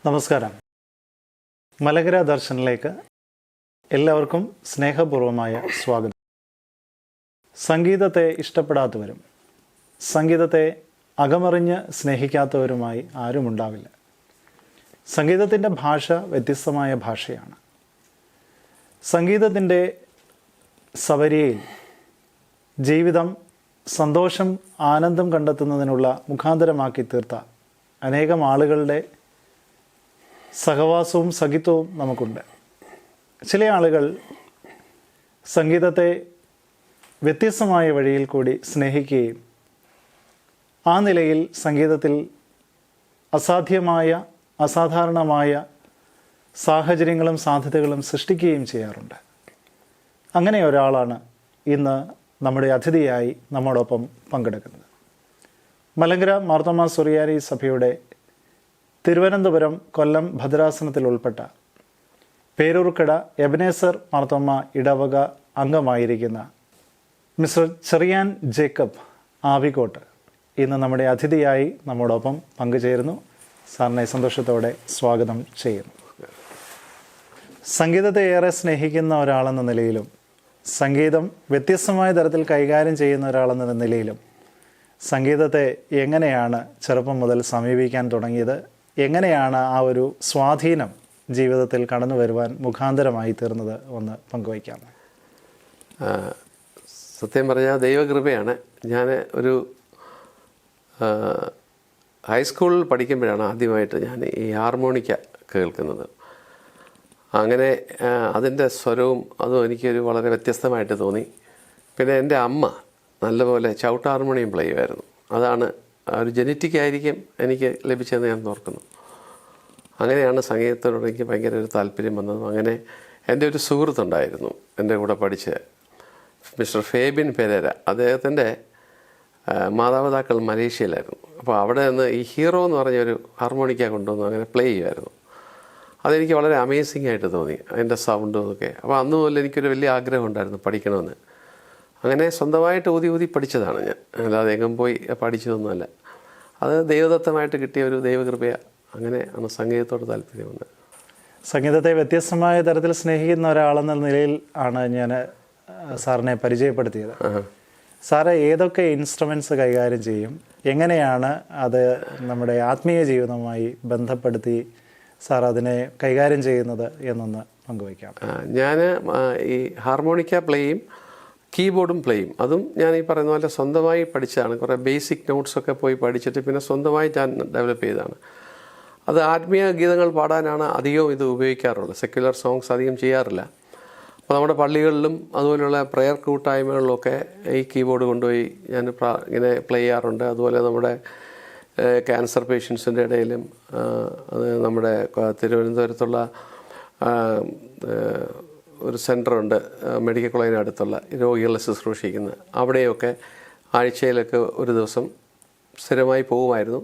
നമസ്കാരം. മലങ്കര ദർശനിലേക്ക് എല്ലാവർക്കും സ്നേഹപൂർവമായ സ്വാഗതം. സംഗീതത്തെ ഇഷ്ടപ്പെടാത്തവരും സംഗീതത്തെ അകമറിഞ്ഞ് സ്നേഹിക്കാത്തവരുമായി ആരുമുണ്ടാവില്ല. സംഗീതത്തിൻ്റെ ഭാഷ വ്യത്യസ്തമായ ഭാഷയാണ്. സംഗീതത്തിൻ്റെ സവരിയിൽ ജീവിതം സന്തോഷം, ആനന്ദം കണ്ടെത്തുന്നതിനുള്ള മുഖാന്തരമാക്കി തീർത്ത അനേകം ആളുകളുടെ സഹവാസവും സഖിത്വവും നമുക്കുണ്ട്. ചില ആളുകൾ സംഗീതത്തെ വ്യത്യസ്തമായ വഴിയിൽ കൂടി സ്നേഹിക്കുകയും ആ നിലയിൽ സംഗീതത്തിൽ അസാധാരണമായ സാഹചര്യങ്ങളും സാധ്യതകളും സൃഷ്ടിക്കുകയും ചെയ്യാറുണ്ട്. അങ്ങനെ ഒരാളാണ് ഇന്ന് നമ്മുടെ അതിഥിയായി നമ്മോടൊപ്പം പങ്കെടുക്കുന്നത്. മലങ്കര മാർത്തോമാ സുറിയാനി സഭയുടെ തിരുവനന്തപുരം, കൊല്ലം ഭദ്രാസനത്തിൽ ഉൾപ്പെട്ട പേരൂർക്കട എബനേസർ മാർത്തോമാ ഇടവക അംഗമായിരിക്കുന്ന മിസ്റ്റർ ചെറിയാൻ ജേക്കബ് ആവിക്കോട്ട് ഇന്ന് നമ്മുടെ അതിഥിയായി നമ്മോടൊപ്പം പങ്കുചേരുന്നു. സാറിനെ സന്തോഷത്തോടെ സ്വാഗതം ചെയ്യുന്നു. സംഗീതത്തെ ഏറെ സ്നേഹിക്കുന്ന ഒരാളെന്ന നിലയിലും സംഗീതം വ്യത്യസ്തമായ തരത്തിൽ കൈകാര്യം ചെയ്യുന്ന ഒരാളെന്ന നിലയിലും സംഗീതത്തെ എങ്ങനെയാണ് ചെറുപ്പം മുതൽ സമീപിക്കാൻ തുടങ്ങിയത്, എങ്ങനെയാണ് ആ ഒരു സ്വാധീനം ജീവിതത്തിൽ കടന്നു വരുവാൻ മുഖാന്തരമായി തീർന്നത് ഒന്ന് പങ്കുവയ്ക്കാമോ? സത്യം പറഞ്ഞാൽ ദൈവകൃപയാണ്. ഞാൻ ഒരു ഹൈസ്കൂളിൽ പഠിക്കുമ്പോഴാണ് ആദ്യമായിട്ട് ഞാൻ ഈ ഹാർമോണിക്ക കേൾക്കുന്നത്. അങ്ങനെ അതിൻ്റെ സ്വരവും അതും എനിക്കൊരു വളരെ വ്യത്യസ്തമായിട്ട് തോന്നി. പിന്നെ എൻ്റെ അമ്മ നല്ലപോലെ ചവിട്ട് ഹാർമോണിയം പ്ലേ ചെയ്യുമായിരുന്നു. അതാണ് ഒരു ജനറ്റിക് ആയിരിക്കും എനിക്ക് ലഭിച്ചതെന്ന് ഞാൻ ഓർക്കുന്നു. അങ്ങനെയാണ് സംഗീതത്തോട് എനിക്ക് ഭയങ്കര ഒരു താല്പര്യം വന്നതും. അങ്ങനെ എൻ്റെ ഒരു സുഹൃത്തുണ്ടായിരുന്നു എൻ്റെ കൂടെ പഠിച്ച്, മിസ്റ്റർ ഫേബിൻ പെരേര. അദ്ദേഹത്തിൻ്റെ മാതാപിതാക്കൾ മലേഷ്യയിലായിരുന്നു. അപ്പോൾ അവിടെ നിന്ന് ഈ ഹീറോ എന്ന് പറഞ്ഞൊരു ഹാർമോണിക്ക കൊണ്ടുവന്ന് അങ്ങനെ പ്ലേ ചെയ്യുമായിരുന്നു. അതെനിക്ക് വളരെ അമേസിംഗ് ആയിട്ട് തോന്നി, അതിൻ്റെ സൗണ്ടും ഒക്കെ. അപ്പോൾ അന്ന് മുതൽ എനിക്കൊരു വലിയ ആഗ്രഹം ഉണ്ടായിരുന്നു പഠിക്കണമെന്ന്. അങ്ങനെ സ്വന്തമായിട്ട് ഊതി പഠിച്ചതാണ് ഞാൻ, അല്ലാതെ എങ്ങും പോയി പഠിച്ചതൊന്നുമല്ല. അത് ദൈവദത്തമായിട്ട് കിട്ടിയ ഒരു ദൈവകൃപയാണ്. അങ്ങനെ ആണ് സംഗീതത്തോട് താല്പര്യമുണ്ട്. സംഗീതത്തെ വ്യത്യസ്തമായ തരത്തിൽ സ്നേഹിക്കുന്ന ഒരാളെന്ന നിലയിൽ ആണ് ഞാൻ സാറിനെ പരിചയപ്പെടുത്തിയത്. സാറ് ഏതൊക്കെ ഇൻസ്ട്രുമെൻറ്റ്സ് കൈകാര്യം ചെയ്യും, എങ്ങനെയാണ് അത് നമ്മുടെ ആത്മീയ ജീവിതവുമായി ബന്ധപ്പെടുത്തി സാർ അതിനെ കൈകാര്യം ചെയ്യുന്നത് എന്നൊന്ന് പങ്കുവയ്ക്കാം. ഞാൻ ഈ ഹാർമോണിക്ക പ്ലേ ചെയ്യും, കീബോർഡും പ്ലേ ചെയ്യും. അതും ഞാൻ ഈ പറയുന്ന പോലെ സ്വന്തമായി പഠിച്ചതാണ്. കുറേ ബേസിക് നോട്ട്സൊക്കെ പോയി പഠിച്ചിട്ട് പിന്നെ സ്വന്തമായി ഞാൻ ഡെവലപ്പ് ചെയ്തതാണ്. അത് ആത്മീയ ഗീതങ്ങൾ പാടാനാണ് അധികവും ഇത് ഉപയോഗിക്കാറുള്ളത്. സെക്യുലർ സോങ്സ് അധികം ചെയ്യാറില്ല. അപ്പോൾ നമ്മുടെ പള്ളികളിലും അതുപോലെയുള്ള പ്രെയർ കൂട്ടായ്മകളിലൊക്കെ ഈ കീബോർഡ് കൊണ്ടുപോയി ഞാൻ ഇങ്ങനെ പ്ലേ ചെയ്യാറുണ്ട്. അതുപോലെ നമ്മുടെ ക്യാൻസർ പേഷ്യൻസിൻ്റെ ഇടയിലും അത് നമ്മുടെ തിരുവനന്തപുരത്തുള്ള ഒരു സെൻ്ററുണ്ട്, മെഡിക്കൽ കോളേജിന് അടുത്തുള്ള രോഗികളെ ശുശ്രൂഷിക്കുന്ന, അവിടെയൊക്കെ ആഴ്ചയിലൊക്കെ ഒരു ദിവസം സ്ഥിരമായി പോകുമായിരുന്നു.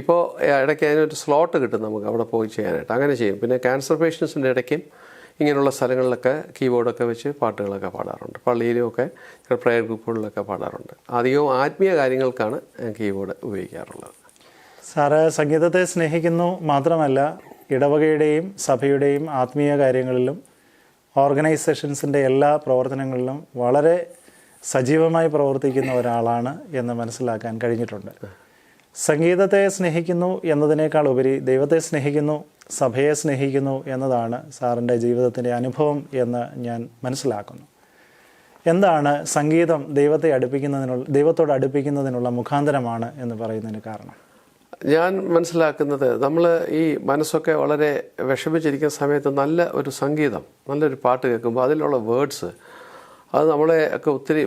ഇപ്പോൾ ഇടയ്ക്ക് അതിനൊരു സ്ലോട്ട് കിട്ടും നമുക്ക് അവിടെ പോയി ചെയ്യാനായിട്ട്, അങ്ങനെ ചെയ്യും. പിന്നെ ക്യാൻസർ പേഷ്യൻസിൻ്റെ ഇടയ്ക്കും ഇങ്ങനെയുള്ള സ്ഥലങ്ങളിലൊക്കെ കീബോർഡൊക്കെ വെച്ച് പാട്ടുകളൊക്കെ പാടാറുണ്ട്. പള്ളിയിലുമൊക്കെ പ്രയർ ഗ്രൂപ്പുകളിലൊക്കെ പാടാറുണ്ട്. അധികവും ആത്മീയ കാര്യങ്ങൾക്കാണ് കീബോർഡ് ഉപയോഗിക്കാറുള്ളത്. സാറ് സംഗീതത്തെ സ്നേഹിക്കുന്നു മാത്രമല്ല, ഇടവകയുടെയും സഭയുടെയും ആത്മീയ കാര്യങ്ങളിലും ഓർഗനൈസേഷൻസിൻ്റെ എല്ലാ പ്രവർത്തനങ്ങളിലും വളരെ സജീവമായി പ്രവർത്തിക്കുന്ന ഒരാളാണ് എന്ന് മനസ്സിലാക്കാൻ കഴിഞ്ഞിട്ടുണ്ട്. സംഗീതത്തെ സ്നേഹിക്കുന്നു എന്നതിനേക്കാൾ ഉപരി ദൈവത്തെ സ്നേഹിക്കുന്നു, സഭയെ സ്നേഹിക്കുന്നു എന്നതാണ് സാറിൻ്റെ ജീവിതത്തിൻ്റെ അനുഭവം എന്ന് ഞാൻ മനസ്സിലാക്കുന്നു. എന്താണ് സംഗീതം ദൈവത്തോട് അടുപ്പിക്കുന്നതിനുള്ള മുഖാന്തരമാണ് എന്ന് പറയുന്നതിന് കാരണം? ഞാൻ മനസ്സിലാക്കുന്നത്, നമ്മൾ ഈ മനസ്സൊക്കെ വളരെ വിഷമിച്ചിരിക്കുന്ന സമയത്ത് നല്ല ഒരു സംഗീതം, നല്ലൊരു പാട്ട് കേൾക്കുമ്പോൾ അതിലുള്ള വേർഡ്സ് അത് നമ്മളെ ഒക്കെ ഒത്തിരി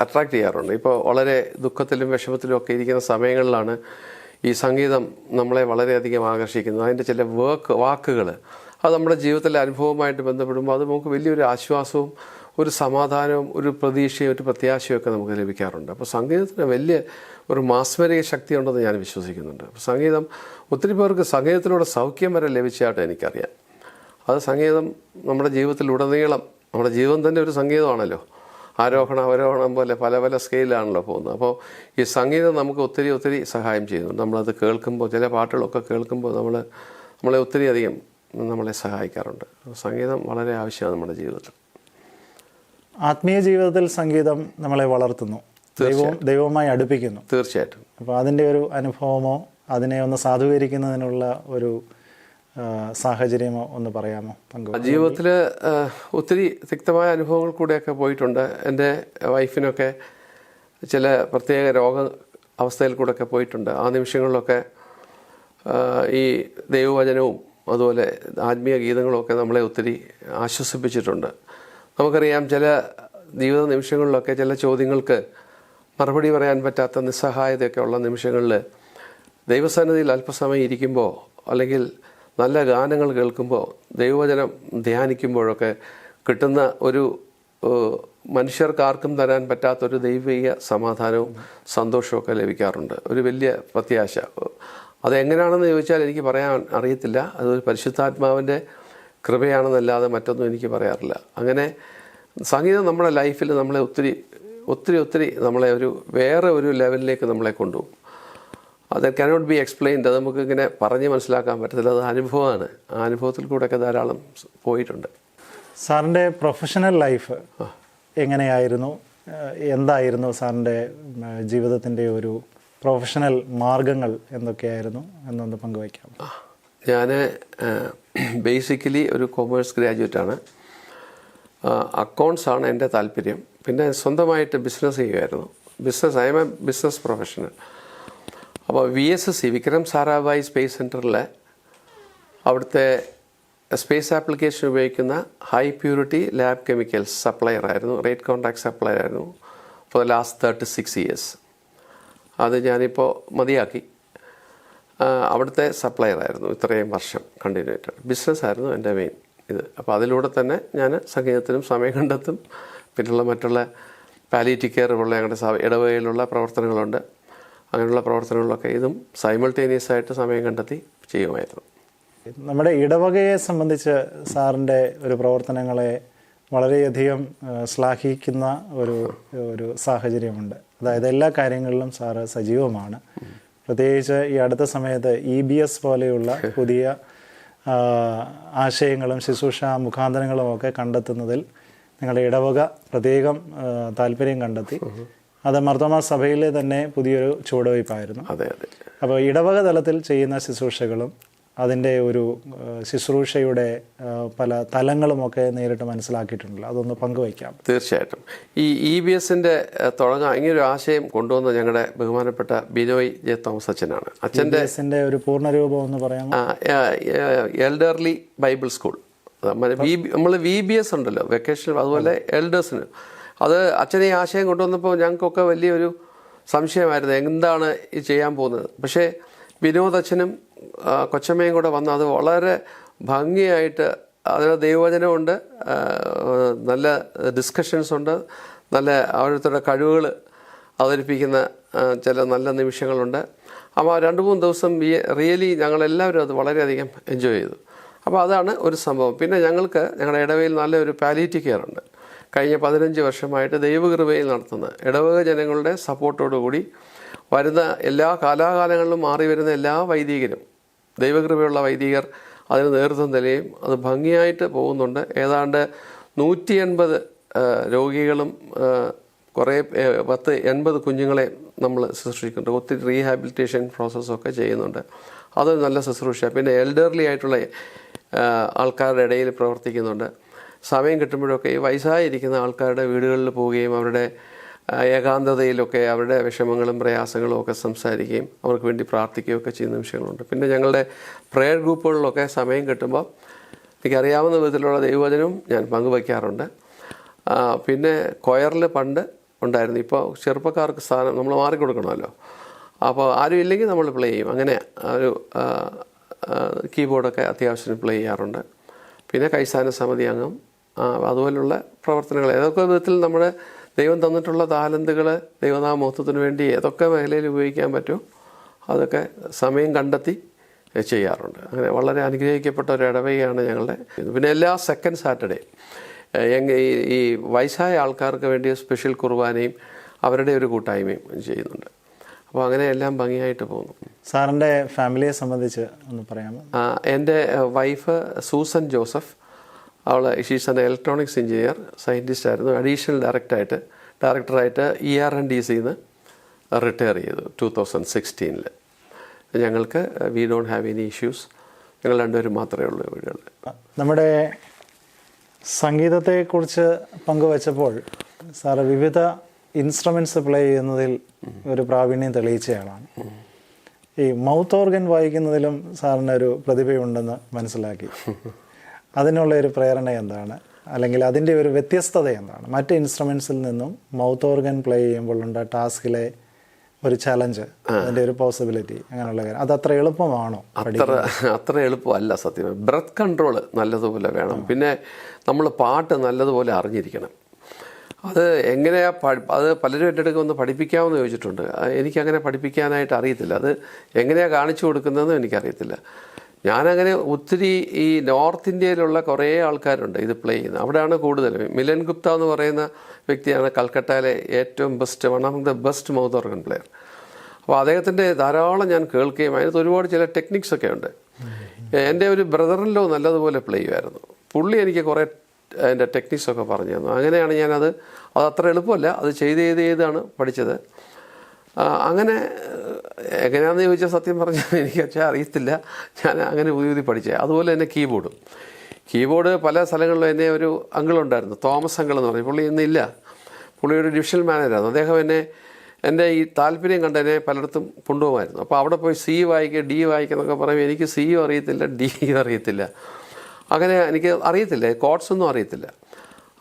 അട്രാക്റ്റ് ചെയ്യാറുണ്ട്. ഇപ്പോൾ വളരെ ദുഃഖത്തിലും വിഷമത്തിലും ഒക്കെ ഇരിക്കുന്ന സമയങ്ങളിലാണ് ഈ സംഗീതം നമ്മളെ വളരെയധികം ആകർഷിക്കുന്നത്. അതിൻ്റെ ചില വാക്കുകൾ അത് നമ്മുടെ ജീവിതത്തിലെ അനുഭവമായിട്ട് ബന്ധപ്പെടുമ്പോൾ അത് നമുക്ക് വലിയൊരു ആശ്വാസവും ഒരു സമാധാനവും ഒരു പ്രതീക്ഷയും ഒരു പ്രത്യാശയും ഒക്കെ നമുക്ക് ലഭിക്കാറുണ്ട്. അപ്പോൾ സംഗീതത്തിന് വലിയ ഒരു മാസ്മരിക ശക്തി ഉണ്ടെന്ന് ഞാൻ വിശ്വസിക്കുന്നുണ്ട്. അപ്പോൾ സംഗീതം ഒത്തിരി പേർക്ക് സംഗീതത്തിലൂടെ സൗഖ്യം വരെ ലഭിച്ചതായിട്ട് എനിക്കറിയാം. അത് സംഗീതം നമ്മുടെ ജീവിതത്തിലുടനീളം, നമ്മുടെ ജീവിതം തന്നെ ഒരു സംഗീതമാണല്ലോ. ആരോഹണം അവരോഹണം പോലെ പല പല സ്കെയിലാണല്ലോ പോകുന്നത്. അപ്പോൾ ഈ സംഗീതം നമുക്ക് ഒത്തിരി സഹായം ചെയ്യുന്നുണ്ട്. നമ്മളത് കേൾക്കുമ്പോൾ, ചില പാട്ടുകളൊക്കെ കേൾക്കുമ്പോൾ നമ്മളെ ഒത്തിരിയധികം നമ്മളെ സഹായിക്കാറുണ്ട്. സംഗീതം വളരെ ആവശ്യമാണ് നമ്മുടെ ജീവിതത്തിൽ. ആത്മീയ ജീവിതത്തിൽ സംഗീതം നമ്മളെ വളർത്തുന്നു, ദൈവവുമായി അടുപ്പിക്കുന്നു. തീർച്ചയായിട്ടും. അപ്പോൾ അതിൻ്റെ ഒരു അനുഭവമോ അതിനെ ഒന്ന് സാധൂകരിക്കുന്നതിനുള്ള ഒരു സാഹചര്യമോ ഒന്ന് പറയാമോ? ജീവിതത്തിൽ ഒത്തിരി തിക്തമായ അനുഭവങ്ങൾ കൂടെയൊക്കെ പോയിട്ടുണ്ട്. എൻ്റെ വൈഫിനൊക്കെ ചില പ്രത്യേക രോഗ അവസ്ഥയിൽ കൂടെയൊക്കെ പോയിട്ടുണ്ട്. ആ നിമിഷങ്ങളിലൊക്കെ ഈ ദൈവവചനവും അതുപോലെ ആത്മീയ ഗീതങ്ങളുമൊക്കെ നമ്മളെ ഒത്തിരി ആശ്വസിപ്പിച്ചിട്ടുണ്ട്. നമുക്കറിയാം, ചില ജീവിത നിമിഷങ്ങളിലൊക്കെ ചില ചോദ്യങ്ങൾക്ക് മറുപടി പറയാൻ പറ്റാത്ത നിസ്സഹായതയൊക്കെ ഉള്ള നിമിഷങ്ങളിൽ ദൈവസന്നിധിയിൽ അല്പസമയം ഇരിക്കുമ്പോൾ, അല്ലെങ്കിൽ നല്ല ഗാനങ്ങൾ കേൾക്കുമ്പോൾ, ദൈവവചനം ധ്യാനിക്കുമ്പോഴൊക്കെ കിട്ടുന്ന ഒരു മനുഷ്യർക്കാർക്കും തരാൻ പറ്റാത്തൊരു ദൈവിക സമാധാനവും സന്തോഷമൊക്കെ ലഭിക്കാറുണ്ട്. ഒരു വലിയ പ്രത്യാശ. അതെങ്ങനെയാണെന്ന് ചോദിച്ചാൽ എനിക്ക് പറയാൻ അറിയത്തില്ല. അതൊരു പരിശുദ്ധാത്മാവിൻ്റെ കൃപയാണെന്നല്ലാതെ മറ്റൊന്നും എനിക്ക് പറയാറില്ല. അങ്ങനെ സംഗീതം നമ്മുടെ ലൈഫിൽ നമ്മളെ ഒത്തിരി ഒത്തിരി ഒത്തിരി നമ്മളെ വേറെ ഒരു ലെവലിലേക്ക് നമ്മളെ കൊണ്ടുപോകും. അത് കാനോട്ട് ബി എക്സ്പ്ലെയിൻഡ്. അത് നമുക്ക് ഇങ്ങനെ പറഞ്ഞ് മനസ്സിലാക്കാൻ പറ്റത്തില്ല. അത് അനുഭവമാണ്. ആ അനുഭവത്തിൽ കൂടെയൊക്കെ ധാരാളം പോയിട്ടുണ്ട്. സാറിൻ്റെ പ്രൊഫഷണൽ ലൈഫ് എങ്ങനെയായിരുന്നു? എന്തായിരുന്നു സാറിൻ്റെ ജീവിതത്തിൻ്റെ ഒരു പ്രൊഫഷണൽ മാർഗങ്ങൾ എന്തൊക്കെയായിരുന്നു എന്നൊന്ന് പങ്കുവയ്ക്കാം. ഞാൻ ബേസിക്കലി ഒരു കൊമേഴ്സ് ഗ്രാജുവേറ്റാണ്. അക്കൗണ്ട്സ് ആണ് എൻ്റെ താല്പര്യം. പിന്നെ സ്വന്തമായിട്ട് ബിസിനസ് ചെയ്യുമായിരുന്നു. I M A business professional. അപ്പോൾ VSSC വിക്രം സാരാഭായ് സ്പേസ് സെൻറ്ററിൽ അവിടുത്തെ സ്പേസ് ആപ്ലിക്കേഷൻ ഉപയോഗിക്കുന്ന high purity lab chemicals supplier ആയിരുന്നു. റേറ്റ് കോൺട്രാക്ട് സപ്ലയർ ആയിരുന്നു ഫോർ ദ ലാസ്റ്റ് 36 years. അത് ഞാനിപ്പോൾ മതിയാക്കി. അവിടുത്തെ സപ്ലയർ ആയിരുന്നു ഇത്രയും വർഷം കണ്ടിന്യൂറ്റ്. ബിസിനസ്സായിരുന്നു എൻ്റെ മെയിൻ ഇത്. അപ്പോൾ അതിലൂടെ തന്നെ ഞാൻ സംഗീതത്തിനും സമയം കണ്ടെത്തും. പിന്നെയുള്ള മറ്റുള്ള പാലിയേറ്റീവ് കെയർ ഉള്ള ഞങ്ങളുടെ ഇടവകയിലുള്ള പ്രവർത്തനങ്ങളുണ്ട്. അങ്ങനെയുള്ള പ്രവർത്തനങ്ങളിലൊക്കെ ഇതും സൈമൾട്ടേനിയസ് ആയിട്ട് സമയം കണ്ടെത്തി ചെയ്യുമായിരുന്നു. നമ്മുടെ ഇടവകയെ സംബന്ധിച്ച് സാറിൻ്റെ ഒരു പ്രവർത്തനങ്ങളെ വളരെയധികം ശ്ലാഘിക്കുന്ന ഒരു സാഹചര്യമുണ്ട്. അതായത് എല്ലാ കാര്യങ്ങളിലും സാറ് സജീവമാണ്. പ്രത്യേകിച്ച് ഈ അടുത്ത സമയത്ത് EBS പോലെയുള്ള പുതിയ ആശയങ്ങളും ശുശ്രൂഷ മുഖാന്തരങ്ങളും ഒക്കെ കണ്ടെത്തുന്നതിൽ നിങ്ങളുടെ ഇടവക പ്രത്യേകം താല്പര്യം കണ്ടെത്തി. അത് മാർത്തോമാ സഭയിലെ തന്നെ പുതിയൊരു ചുവടുവയ്പ്പായിരുന്നു. അതെ അതെ. അപ്പോൾ ഇടവക തലത്തിൽ ചെയ്യുന്ന ശുശ്രൂഷകളും അതിൻ്റെ ഒരു ശുശ്രൂഷയുടെ പല തലങ്ങളുമൊക്കെ നേരിട്ട് മനസ്സിലാക്കിയിട്ടുണ്ടല്ലോ, അതൊന്ന് പങ്കുവയ്ക്കാം. തീർച്ചയായിട്ടും. ഈ EBSൻ്റെ ഇങ്ങനൊരു ആശയം കൊണ്ടുവന്ന ഞങ്ങളുടെ ബഹുമാനപ്പെട്ട ബിനോയ് ജെ തോമസ് അച്ഛനാണ്. അച്ഛൻ്റെ ഒരു പൂർണ്ണരൂപം ഒന്ന് പറയാം. Elderly Bible school. നമ്മൾ VBS ഉണ്ടല്ലോ, വെക്കേഷണൽ, അതുപോലെ എൽഡേഴ്സിന്. അത് അച്ഛനെ ഈ ആശയം കൊണ്ടുവന്നപ്പോൾ ഞങ്ങൾക്കൊക്കെ വലിയൊരു സംശയമായിരുന്നു എന്താണ് ഈ ചെയ്യാൻ പോകുന്നത്. പക്ഷേ വിനോദ് അച്ഛനും കൊച്ചമ്മയും കൂടെ വന്ന് അത് വളരെ ഭംഗിയായിട്ട്, അതിന് ദൈവവചനമുണ്ട്, നല്ല ഡിസ്കഷൻസ് ഉണ്ട്, നല്ല ഓരോരുത്തരുടെ കഴിവുകൾ അവതരിപ്പിക്കുന്ന ചില നല്ല നിമിഷങ്ങളുണ്ട്. അപ്പോൾ 2-3 ദിവസം റിയലി ഞങ്ങളെല്ലാവരും അത് വളരെയധികം എൻജോയ് ചെയ്തു. അപ്പോൾ അതാണ് ഒരു സംഭവം. പിന്നെ ഞങ്ങളുടെ ഇടവയിൽ നല്ലൊരു പാലിയേറ്റീവ് കെയർ ഉണ്ട്. കഴിഞ്ഞ 15 വർഷമായിട്ട് ദൈവകൃപയിൽ നടത്തുന്ന ഇടവക ജനങ്ങളുടെ സപ്പോർട്ടോടുകൂടി വരുന്ന എല്ലാ കാലാകാലങ്ങളിലും മാറി വരുന്ന എല്ലാ വൈദികരും, ദൈവകൃപയുള്ള വൈദികർ അതിന് നേതൃത്വം തരികയും അത് ഭംഗിയായിട്ട് പോകുന്നുണ്ട്. ഏതാണ്ട് 180 രോഗികളും കുറേ 10-80 കുഞ്ഞുങ്ങളെ നമ്മൾ ശുശ്രൂഷിക്കുന്നുണ്ട്. ഒത്തിരി റീഹാബിലിറ്റേഷൻ പ്രോസസ്സൊക്കെ ചെയ്യുന്നുണ്ട്. അതൊരു നല്ല ശുശ്രൂഷ. പിന്നെ എൽഡർലി ആയിട്ടുള്ള ആൾക്കാരുടെ ഇടയിൽ പ്രവർത്തിക്കുന്നുണ്ട്. സമയം കിട്ടുമ്പോഴൊക്കെ ഈ വയസ്സായിരിക്കുന്ന ആൾക്കാരുടെ വീടുകളിൽ പോവുകയും അവരുടെ ഏകാന്തതയിലൊക്കെ അവരുടെ വിഷമങ്ങളും പ്രയാസങ്ങളും ഒക്കെ സംസാരിക്കുകയും അവർക്ക് വേണ്ടി പ്രാർത്ഥിക്കുകയൊക്കെ ചെയ്യുന്ന വിഷയങ്ങളുണ്ട്. പിന്നെ ഞങ്ങളുടെ പ്രെയർ ഗ്രൂപ്പുകളിലൊക്കെ സമയം കിട്ടുമ്പോൾ എനിക്കറിയാവുന്ന വിധത്തിലുള്ള ദൈവവചനവും ഞാൻ പങ്കുവയ്ക്കാറുണ്ട്. പിന്നെ കൊയറിൽ പണ്ട് ഉണ്ടായിരുന്നു. ഇപ്പോൾ ചെറുപ്പക്കാർക്ക് സ്ഥാനം നമ്മൾ മാറിക്കൊടുക്കണമല്ലോ. അപ്പോൾ ആരും ഇല്ലെങ്കിൽ നമ്മൾ പ്ലേ ചെയ്യും. അങ്ങനെ ഒരു കീബോർഡൊക്കെ അത്യാവശ്യം പ്ലേ ചെയ്യാറുണ്ട്. പിന്നെ കൈസാന സമിതി അംഗം, അതുപോലുള്ള പ്രവർത്തനങ്ങൾ, ഏതൊക്കെ വിധത്തിൽ നമ്മുടെ ദൈവം തന്നിട്ടുള്ള താലന്തുകൾ ദൈവനാമത്വത്തിന് വേണ്ടി ഏതൊക്കെ മേഖലയിൽ ഉപയോഗിക്കാൻ പറ്റുമോ അതൊക്കെ സമയം കണ്ടെത്തി ചെയ്യാറുണ്ട്. അങ്ങനെ വളരെ അനുഗ്രഹിക്കപ്പെട്ട ഒരു ഇടവകയാണ് ഞങ്ങളുടെ. പിന്നെ എല്ലാ സെക്കൻഡ് സാറ്റർഡേ ഈ വയസ്സായ ആൾക്കാർക്ക് വേണ്ടി സ്പെഷ്യൽ കുർബാനയും അവരുടെ ഒരു കൂട്ടായ്മയും ചെയ്യുന്നുണ്ട്. അപ്പോൾ അങ്ങനെ എല്ലാം ഭംഗിയായിട്ട് പോകുന്നു. സാറിൻ്റെ ഫാമിലിയെ സംബന്ധിച്ച് ഒന്ന് പറയാമോ? എൻ്റെ വൈഫ് സൂസൻ ജോസഫ്, അവൾ she's an electronics engineer, scientist ആയിരുന്നു. അഡീഷണൽ ഡയറക്ടറായിട്ട് ER&Dcന്ന് റിട്ടയർ ചെയ്തു 2016. ഞങ്ങൾക്ക് we don't have any issues. ഞങ്ങൾ രണ്ടുപേരും മാത്രമേ ഉള്ളൂ വീടുകളിൽ. നമ്മുടെ സംഗീതത്തെക്കുറിച്ച് പങ്കുവച്ചപ്പോൾ സാറ് വിവിധ ഇൻസ്ട്രുമെൻറ്റ്സ് പ്ലേ ചെയ്യുന്നതിൽ ഒരു പ്രാവീണ്യം തെളിയിച്ചയാളാണ്. ഈ മൗത്ത് ഓർഗൻ വായിക്കുന്നതിലും സാറിന് ഒരു പ്രതിഭയുണ്ടെന്ന് മനസ്സിലാക്കി. അതിനുള്ള ഒരു പ്രേരണ എന്താണ്, അല്ലെങ്കിൽ അതിൻ്റെ ഒരു വ്യത്യസ്തത എന്താണ്? മറ്റ് ഇൻസ്ട്രുമെൻസിൽ നിന്നും മൗത്ത് ഓർഗൻ പ്ലേ ചെയ്യുമ്പോഴുള്ള ടാസ്കിലെ ഒരു ചലഞ്ച്, അതിൻ്റെ ഒരു പോസിബിലിറ്റി, അങ്ങനെയുള്ള കാര്യം അത് അത്ര എളുപ്പമാണോ? അത്ര എളുപ്പമല്ല സത്യം. ബ്രത്ത് കൺട്രോൾ നല്ലതുപോലെ വേണം. പിന്നെ നമ്മൾ പാട്ട് നല്ലതുപോലെ അറിഞ്ഞിരിക്കണം. അത് എങ്ങനെയാ അത് പലരും എൻ്റെ അടുത്ത് ഒന്ന് പഠിപ്പിക്കാമെന്ന് ചോദിച്ചിട്ടുണ്ട്. എനിക്കങ്ങനെ പഠിപ്പിക്കാനായിട്ട് അറിയത്തില്ല. അത് എങ്ങനെയാണ് കാണിച്ചു കൊടുക്കുന്നതെന്ന് എനിക്കറിയത്തില്ല. ഞാനങ്ങനെ ഒത്തിരി ഈ നോർത്ത് ഇന്ത്യയിലുള്ള കുറേ ആൾക്കാരുണ്ട് ഇത് പ്ലേ ചെയ്യുന്നത്. അവിടെയാണ് കൂടുതലും. മിലൻ ഗുപ്ത എന്ന് പറയുന്ന വ്യക്തിയാണ് കൽക്കട്ടയിലെ ഏറ്റവും best, one of the best mouth organ player. അപ്പോൾ അദ്ദേഹത്തിൻ്റെ ധാരാളം ഞാൻ കേൾക്കുകയും അതിനകത്ത് ഒരുപാട് ചില ടെക്നിക്സൊക്കെ ഉണ്ട്. എൻ്റെ ഒരു ബ്രദറിലോ നല്ലതുപോലെ പ്ലേ ചെയ്യുമായിരുന്നു. പുള്ളി എനിക്ക് കുറേ അതിൻ്റെ ടെക്നിക്സൊക്കെ പറഞ്ഞു തന്നു. അങ്ങനെയാണ് അത് അത്ര എളുപ്പമല്ല, അത് ചെയ്താണ് പഠിച്ചത്. അങ്ങനെ എങ്ങനെയാണെന്ന് ചോദിച്ചാൽ സത്യം പറഞ്ഞാൽ എനിക്ക് അറിയത്തില്ല. ഞാൻ അങ്ങനെ ഊതി പഠിച്ചത്. അതുപോലെ തന്നെ കീബോർഡ് പല സ്ഥലങ്ങളിലും എന്നെ ഒരു അങ്കിളുണ്ടായിരുന്നു, തോമസ് അങ്കിൾ എന്ന് പറയും. പുള്ളി ഇന്നില്ല. പുള്ളി ഒരു ഡിവിഷണൽ മാനേജറായിരുന്നു. അദ്ദേഹം എൻ്റെ ഈ താല്പര്യം കണ്ട് എന്നെ പലയിടത്തും കൊണ്ടുപോകുമായിരുന്നു. അപ്പോൾ അവിടെ പോയി C വായിക്കുക, D വായിക്കുക എന്നൊക്കെ പറയുമ്പോൾ എനിക്ക് Cയും അറിയത്തില്ല, Dയും അറിയത്തില്ല. അങ്ങനെ എനിക്ക് അറിയത്തില്ല, കോഡ്സൊന്നും അറിയത്തില്ല.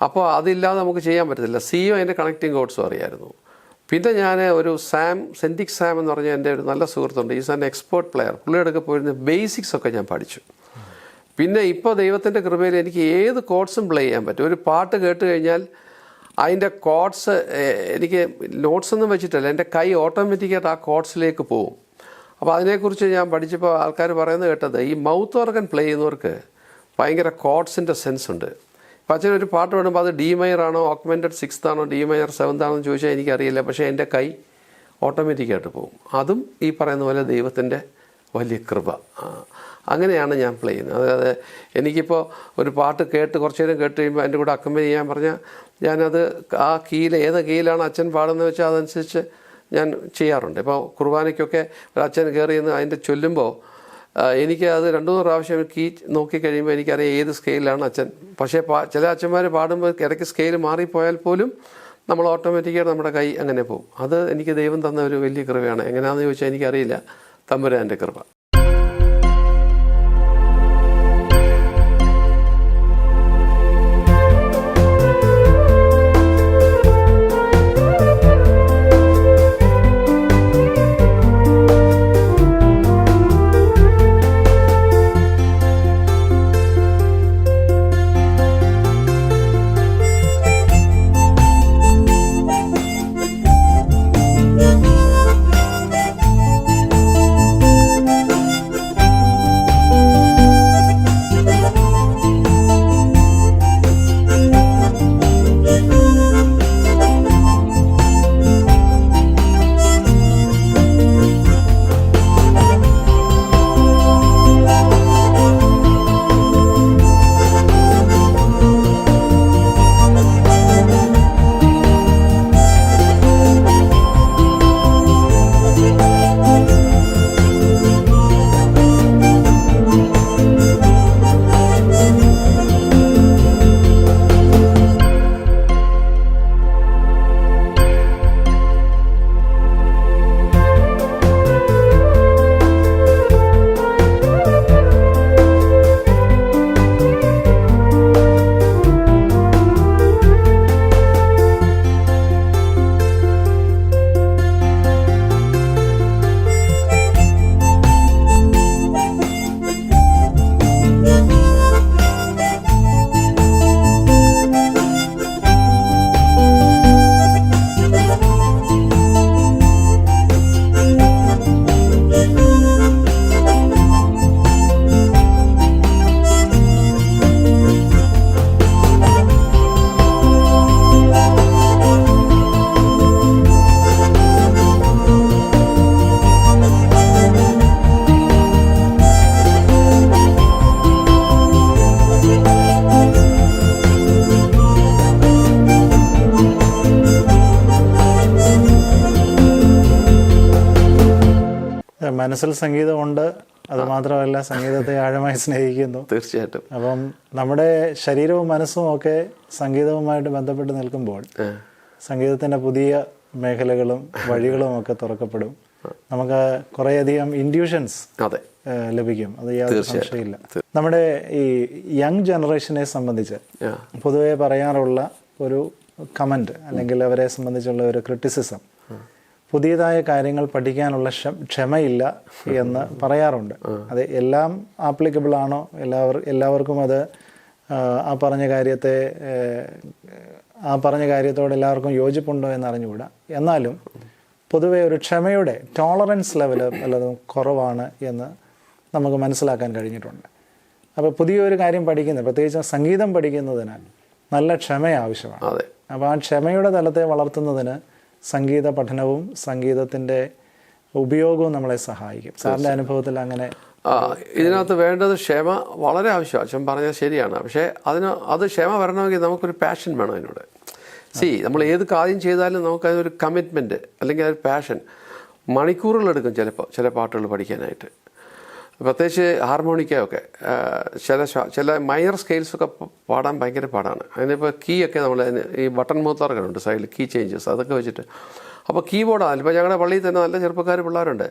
അപ്പോൾ അതില്ലാതെ നമുക്ക് ചെയ്യാൻ പറ്റത്തില്ല. Cയും അതിൻ്റെ കണക്റ്റിംഗ് കോഡ്സും അറിയായിരുന്നു. പിന്നെ ഞാൻ ഒരു സെൻറ്റിക് സാം എന്ന് പറഞ്ഞ എൻ്റെ ഒരു നല്ല സുഹൃത്തുണ്ട്. Is an expert player. പുള്ളിയുടെ അടുത്ത് പോയിരുന്ന ബേസിക്സൊക്കെ ഞാൻ പഠിച്ചു. പിന്നെ ഇപ്പോൾ ദൈവത്തിൻ്റെ കൃപയിൽ എനിക്ക് ഏത് കോഡ്സും പ്ലേ ചെയ്യാൻ പറ്റും. ഒരു പാട്ട് കേട്ട് കഴിഞ്ഞാൽ അതിൻ്റെ കോഡ്സ് എനിക്ക് നോട്ട്സൊന്നും വെച്ചിട്ടല്ല, എൻ്റെ കൈ ഓട്ടോമാറ്റിക്കായിട്ട് ആ കോഡ്സിലേക്ക് പോകും. അപ്പോൾ അതിനെക്കുറിച്ച് ഞാൻ പഠിച്ചപ്പോൾ ആൾക്കാർ പറയുന്നത് കേട്ടത്, ഈ മൗത്ത് ഓർഗൻ പ്ലേ ചെയ്യുന്നവർക്ക് ഭയങ്കര കോഡ്സിൻ്റെ സെൻസ് ഉണ്ട്. അപ്പോൾ അച്ഛൻ ഒരു പാട്ട് പാടുമ്പോൾ അത് D മയർ ആണോ, ഓഗ്മെൻറ്റഡ് 6th ആണോ, D മയർ 7th ആണോ എന്ന് ചോദിച്ചാൽ എനിക്കറിയില്ല. പക്ഷേ എൻ്റെ കൈ ഓട്ടോമാറ്റിക്കായിട്ട് പോകും. അതും ഈ പറയുന്ന പോലെ ദൈവത്തിൻ്റെ വലിയ കൃപ. അങ്ങനെയാണ് ഞാൻ പ്ലേ ചെയ്യുന്നത്. അതായത് എനിക്കിപ്പോൾ ഒരു പാട്ട് കുറച്ച് നേരം കേട്ട് കഴിയുമ്പോൾ അതിൻ്റെ കൂടെ അക്കമ്പനി ചെയ്യാൻ പറഞ്ഞാൽ ഞാനത് ആ ഏത് കീയിലാണ് അച്ഛൻ പാടുന്നത് വെച്ചാൽ അതനുസരിച്ച് ഞാൻ ചെയ്യാറുണ്ട്. ഇപ്പോൾ കുർബാനയ്ക്കൊക്കെ ഒരു അച്ഛൻ കയറി നിന്ന് അതിൻ്റെ ചൊല്ലുമ്പോൾ എനിക്ക് അത് 2-3 പ്രാവശ്യം കീ നോക്കിക്കഴിയുമ്പോൾ എനിക്കറിയാം ഏത് സ്കെയിലാണ് അച്ഛൻ. പക്ഷേ ചില അച്ഛന്മാർ പാടുമ്പോൾ ഇടയ്ക്ക് സ്കെയിൽ മാറിപ്പോയാൽ പോലും നമ്മൾ ഓട്ടോമാറ്റിക്കായിട്ട് നമ്മുടെ കൈ അങ്ങനെ പോകും. അത് എനിക്ക് ദൈവം തന്ന ഒരു വലിയ കൃപയാണ്. എങ്ങനെയാണെന്ന് ചോദിച്ചാൽ എനിക്കറിയില്ല. തമ്പുരാൻ്റെ കൃപ. മനസ്സിൽ സംഗീതമുണ്ട്, അത് മാത്രമല്ല സംഗീതത്തെ ആഴമായി സ്നേഹിക്കുന്നു. തീർച്ചയായിട്ടും. അപ്പം നമ്മുടെ ശരീരവും മനസ്സും ഒക്കെ സംഗീതവുമായിട്ട് ബന്ധപ്പെട്ട് നിൽക്കുമ്പോൾ സംഗീതത്തിൻ്റെ പുതിയ മേഖലകളും വഴികളും ഒക്കെ തുറക്കപ്പെടും. നമുക്ക് കുറേയധികം ഇൻഡ്യൂഷൻസ് ലഭിക്കും, അത് യാതൊരു സംശയമില്ല. നമ്മുടെ ഈ യങ് ജനറേഷനെ സംബന്ധിച്ച് പൊതുവെ പറയാറുള്ള ഒരു കമൻറ്റ് അല്ലെങ്കിൽ അവരെ സംബന്ധിച്ചുള്ള ഒരു ക്രിറ്റിസിസം, പുതിയതായ കാര്യങ്ങൾ പഠിക്കാനുള്ള ക്ഷമയില്ല എന്ന് പറയാറുണ്ട്. അത് എല്ലാം ആപ്ലിക്കബിൾ ആണോ, എല്ലാവർക്കും അത് ആ പറഞ്ഞ കാര്യത്തോട് എല്ലാവർക്കും യോജിപ്പുണ്ടോ എന്ന് അറിഞ്ഞുകൂടാ. എന്നാലും പൊതുവെ ഒരു ക്ഷമയുടെ ടോളറൻസ് ലെവൽ പലതും കുറവാണ് എന്ന് നമുക്ക് മനസ്സിലാക്കാൻ കഴിഞ്ഞിട്ടുണ്ട്. അപ്പോൾ പുതിയൊരു കാര്യം പഠിക്കുന്നത്, പ്രത്യേകിച്ച് സംഗീതം പഠിക്കുന്നതിന് നല്ല ക്ഷമ ആവശ്യമാണ്. അപ്പോൾ ആ ക്ഷമയുടെ തലത്തെ വളർത്തുന്നതിന് സംഗീത പഠനവും സംഗീതത്തിൻ്റെ ഉപയോഗവും നമ്മളെ സഹായിക്കും. സാറിൻ്റെ അനുഭവത്തിൽ അങ്ങനെ? ഇതിനകത്ത് വേണ്ടത് ക്ഷമ വളരെ ആവശ്യമാണ്. അച്ഛൻ പറഞ്ഞാൽ ശരിയാണ്. പക്ഷേ അത് ക്ഷമ വരണമെങ്കിൽ നമുക്കൊരു പാഷൻ വേണം അതിനോട്. നമ്മൾ ഏത് കാര്യം ചെയ്താലും നമുക്കതൊരു കമ്മിറ്റ്മെൻറ്റ് അല്ലെങ്കിൽ അതൊരു പാഷൻ മണിക്കൂറുകളെടുക്കും ചില പാട്ടുകൾ പഠിക്കാനായിട്ട്. പ്രത്യേകിച്ച് ഹാർമോണിക്കയൊക്കെ ചില മൈനർ സ്കെയിൽസൊക്കെ പാടാൻ ഭയങ്കര പാടാണ്. അതിനിപ്പോൾ കീ ഒക്കെ നമ്മൾ ഈ ബട്ടൺ മൂത്താറുകളുണ്ട് സൈഡിൽ, കീ ചേഞ്ചസ് അതൊക്കെ വെച്ചിട്ട്. അപ്പോൾ കീബോർഡാണ്. ഇപ്പോൾ ഞങ്ങളുടെ പള്ളിയിൽ തന്നെ നല്ല ചെറുപ്പക്കാർ പിള്ളേരുണ്ട്,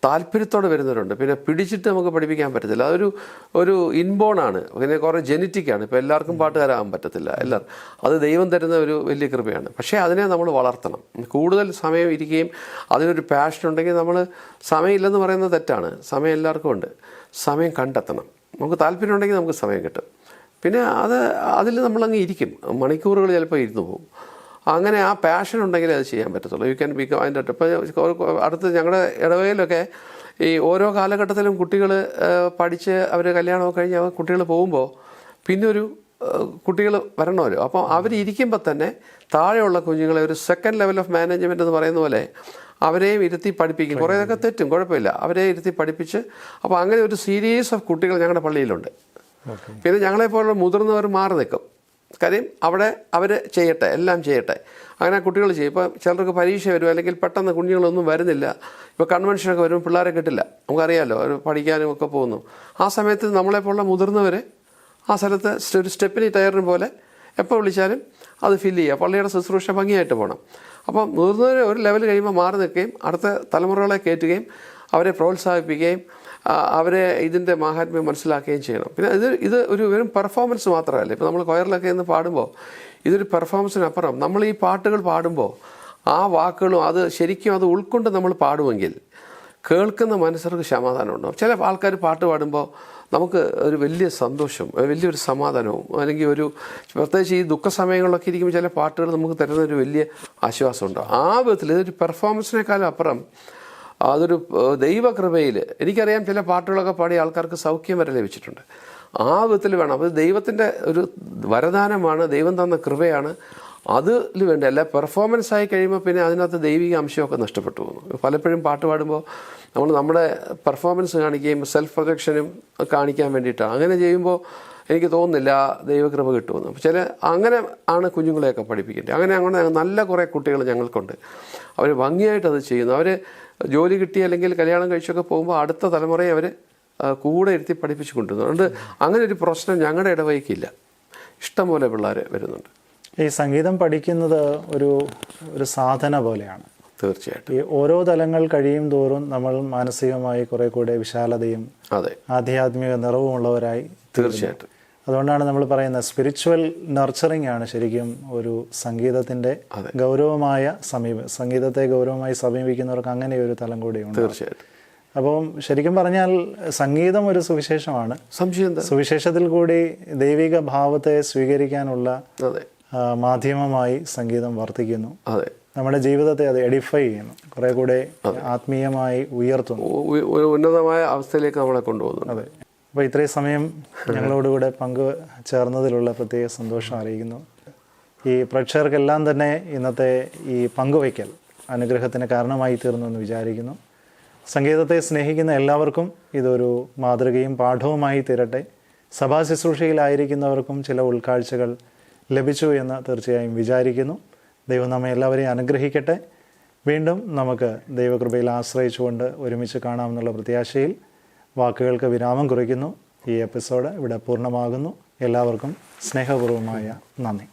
താല്പര്യത്തോടെ വരുന്നവരുണ്ട്. പിന്നെ പിടിച്ചിട്ട് നമുക്ക് പഠിപ്പിക്കാൻ പറ്റത്തില്ല, ഒരു ഇൻബോണാണ്, പിന്നെ കുറേ ജെനറ്റിക്കാണ്. ഇപ്പോൾ എല്ലാവർക്കും പാട്ടുകാരാകാൻ പറ്റത്തില്ല, അത് ദൈവം തരുന്ന ഒരു വലിയ കൃപയാണ്. പക്ഷേ അതിനെ നമ്മൾ വളർത്തണം, കൂടുതൽ സമയം ഇരിക്കുകയും അതിനൊരു പാഷൻ ഉണ്ടെങ്കിൽ നമ്മൾ സമയമില്ലെന്ന് പറയുന്നത് തെറ്റാണ്. സമയം എല്ലാവർക്കും ഉണ്ട്, സമയം കണ്ടെത്തണം. നമുക്ക് താല്പര്യം ഉണ്ടെങ്കിൽ നമുക്ക് സമയം കിട്ടും. പിന്നെ അതിൽ നമ്മളങ്ങ് ഇരിക്കും, മണിക്കൂറുകൾ ചിലപ്പോൾ ഇരുന്ന് പോകും. അങ്ങനെ ആ പാഷൻ ഉണ്ടെങ്കിൽ അത് ചെയ്യാൻ പറ്റത്തുള്ളൂ. യു ക്യാൻ ബിക്കം അതിൻ്റെ. ഇപ്പോൾ അടുത്ത് ഞങ്ങളുടെ ഇടവകയിലൊക്കെ ഈ ഓരോ കാലഘട്ടത്തിലും കുട്ടികൾ പഠിച്ച് അവർ കല്യാണമൊക്കെ കഴിഞ്ഞ് കുട്ടികൾ പോകുമ്പോൾ പിന്നെ കുട്ടികൾ വരണമല്ലോ. അപ്പോൾ അവരിയ്ക്കുമ്പോൾ തന്നെ താഴെയുള്ള കുഞ്ഞുങ്ങളെ ഒരു സെക്കൻഡ് ലെവൽ ഓഫ് മാനേജ്മെൻറ്റ് എന്ന് പറയുന്ന പോലെ അവരെയും ഇരുത്തി പഠിപ്പിക്കും. കുറേയൊക്കെ തെറ്റും, കുഴപ്പമില്ല, അവരെ ഇരുത്തി പഠിപ്പിച്ച്. അപ്പോൾ അങ്ങനെ ഒരു സീരീസ് ഓഫ് കുട്ടികൾ ഞങ്ങളുടെ പള്ളിയിലുണ്ട്. പിന്നെ ഞങ്ങളെപ്പോലുള്ള മുതിർന്നവർ മാറി നിൽക്കും. കാര്യം അവിടെ അവർ ചെയ്യട്ടെ, എല്ലാം ചെയ്യട്ടെ. അങ്ങനെ കുട്ടികൾ ചെയ്യും. ഇപ്പോൾ ചിലർക്ക് പരീക്ഷ വരും, അല്ലെങ്കിൽ പെട്ടെന്ന് കുഞ്ഞുങ്ങളൊന്നും വരുന്നില്ല. ഇപ്പോൾ കൺവെൻഷനൊക്കെ വരുമ്പോൾ പിള്ളേരെ കിട്ടില്ല, നമുക്കറിയാമല്ലോ, അവർ പഠിക്കാനും ഒക്കെ പോകുന്നു. ആ സമയത്ത് നമ്മളെപ്പോലുള്ള മുതിർന്നവർ ആ സ്ഥലത്ത് ഒരു സ്റ്റെപ്പിനി ടയറിന് പോലെ എപ്പോൾ വിളിച്ചാലും അത് ഫില്ല് ചെയ്യുക. പള്ളിയുടെ ശുശ്രൂഷ ഭംഗിയായിട്ട് പോകണം. അപ്പം മുതിർന്നവർ ഒരു ലെവൽ കഴിയുമ്പോൾ മാറി നിൽക്കുകയും അടുത്ത തലമുറകളെ കയറ്റുകയും അവരെ പ്രോത്സാഹിപ്പിക്കുകയും അവരെ ഇതിൻ്റെ മാഹാത്മ്യം മനസ്സിലാക്കുകയും ചെയ്യണം. പിന്നെ ഇത് ഒരു വെറും പെർഫോമൻസ് മാത്രമല്ല. ഇപ്പോൾ നമ്മൾ കൊയറിലൊക്കെ ഇന്ന് പാടുമ്പോൾ ഇതൊരു പെർഫോമൻസിനപ്പുറം നമ്മൾ ഈ പാട്ടുകൾ പാടുമ്പോൾ ആ വാക്കുകളും അത് ശരിക്കും അത് ഉൾക്കൊണ്ട് നമ്മൾ പാടുമെങ്കിൽ കേൾക്കുന്ന മനുഷ്യർക്ക് സമാധാനം ഉണ്ടാവും. ചില ആൾക്കാർ പാട്ട് പാടുമ്പോൾ നമുക്ക് ഒരു വലിയ സന്തോഷം, വലിയൊരു സമാധാനവും, അല്ലെങ്കിൽ പ്രത്യേകിച്ച് ഈ ദുഃഖ സമയങ്ങളിലൊക്കെ ഇരിക്കുമ്പോൾ ചില പാട്ടുകൾ നമുക്ക് തരുന്ന ഒരു വലിയ ആശ്വാസം ഉണ്ടാവും. ആ വിധത്തിൽ ഇതൊരു പെർഫോമൻസിനേക്കാളും അപ്പുറം അതൊരു ദൈവകൃപയിൽ എനിക്കറിയാം ചില പാട്ടുകളൊക്കെ പാടിയ ആൾക്കാർക്ക് സൗഖ്യം വരെ ലഭിച്ചിട്ടുണ്ട്. ആ വിധത്തിൽ വേണം. അത് ദൈവത്തിൻ്റെ ഒരു വരദാനമാണ്, ദൈവം തന്ന കൃപയാണ്. അതിൽ വേണ്ട അല്ല പെർഫോമൻസ് ആയി കഴിയുമ്പോൾ പിന്നെ അതിനകത്ത് ദൈവിക അംശമൊക്കെ നഷ്ടപ്പെട്ടു പോകുന്നു. പലപ്പോഴും പാട്ട് പാടുമ്പോൾ നമ്മൾ നമ്മുടെ പെർഫോമൻസ് കാണിക്കുകയും സെൽഫ് പ്രൊജക്ഷനും കാണിക്കാൻ വേണ്ടിയിട്ടാണ്. അങ്ങനെ ചെയ്യുമ്പോൾ എനിക്ക് തോന്നുന്നില്ല ദൈവകൃപ കിട്ടുമെന്ന്. അപ്പോൾ അങ്ങനെ ആണ് കുഞ്ഞുങ്ങളെയൊക്കെ പഠിപ്പിക്കേണ്ടത്. അങ്ങനെ നല്ല കുറേ കുട്ടികൾ ഞങ്ങൾക്കുണ്ട്. അവർ ഭംഗിയായിട്ട് അത് ചെയ്യുന്നു. അവർ ജോലി കിട്ടി അല്ലെങ്കിൽ കല്യാണം കഴിച്ചൊക്കെ പോകുമ്പോൾ അടുത്ത തലമുറയെ അവർ കൂടെ ഇരുത്തി പഠിപ്പിച്ചു കൊണ്ടുവരുന്നു. അതുകൊണ്ട് അങ്ങനെ ഒരു പ്രശ്നം ഞങ്ങളുടെ ഇടവകയ്ക്കില്ല. ഇഷ്ടംപോലെ പിള്ളേർ വരുന്നുണ്ട്. ഈ സംഗീതം പഠിക്കുന്നത് ഒരു സാധന പോലെയാണ്. തീർച്ചയായിട്ടും. ഈ ഓരോ തലങ്ങൾ കഴിയും തോറും നമ്മൾ മാനസികമായി കുറെ കൂടെ വിശാലതയും ആധ്യാത്മിക നിറവുമുള്ളവരായി. തീർച്ചയായിട്ടും. അതുകൊണ്ടാണ് നമ്മൾ പറയുന്നത് സ്പിരിച്വൽ നർച്ചറിങ് ആണ് ശരിക്കും ഒരു സംഗീതത്തിന്റെ ഗൗരവമായ സംഗീതത്തെ ഗൗരവമായി സമീപിക്കുന്നവർക്ക് അങ്ങനെ ഒരു തലം കൂടിയുണ്ട്. തീർച്ചയായിട്ടും. അപ്പം ശരിക്കും പറഞ്ഞാൽ സംഗീതം ഒരു സുവിശേഷമാണ്. സുവിശേഷത്തിൽ കൂടി ദൈവിക ഭാവത്തെ സ്വീകരിക്കാനുള്ള മാധ്യമമായി സംഗീതം വർത്തിക്കുന്നു. നമ്മുടെ ജീവിതത്തെ അത് എഡിഫൈ ചെയ്യുന്നു, കുറെ കൂടെ ആത്മീയമായി ഉയർത്തുന്നു, ഉന്നതമായ അവസ്ഥയിലേക്ക് നമ്മളെ കൊണ്ടുപോകുന്നു. അതെ. അപ്പോൾ ഇത്രയും സമയം ഞങ്ങളോടുകൂടെ ചേർന്നതിലുള്ള പ്രത്യേക സന്തോഷം അറിയിക്കുന്നു. ഈ പ്രേക്ഷകർക്കെല്ലാം തന്നെ ഇന്നത്തെ ഈ പങ്കുവയ്ക്കൽ അനുഗ്രഹത്തിന് കാരണമായി തീർന്നു എന്ന് വിചാരിക്കുന്നു. സംഗീതത്തെ സ്നേഹിക്കുന്ന എല്ലാവർക്കും ഇതൊരു മാതൃകയും പാഠവുമായി തീരട്ടെ. സഭാ ശുശ്രൂഷയിലായിരിക്കുന്നവർക്കും ചില ഉൾക്കാഴ്ചകൾ ലഭിച്ചു എന്ന് തീർച്ചയായും വിചാരിക്കുന്നു. ദൈവം നമ്മെ എല്ലാവരെയും അനുഗ്രഹിക്കട്ടെ. വീണ്ടും നമുക്ക് ദൈവകൃപയിൽ ആശ്രയിച്ചുകൊണ്ട് ഒരുമിച്ച് കാണാമെന്നുള്ള പ്രത്യാശയിൽ വാക്കുകൾക്ക് വിരാമം കുറിക്കുന്നു. ഈ എപ്പിസോഡ് ഇവിടെ പൂർണ്ണമാകുന്നു. എല്ലാവർക്കും സ്നേഹപൂർവമായ നന്ദി.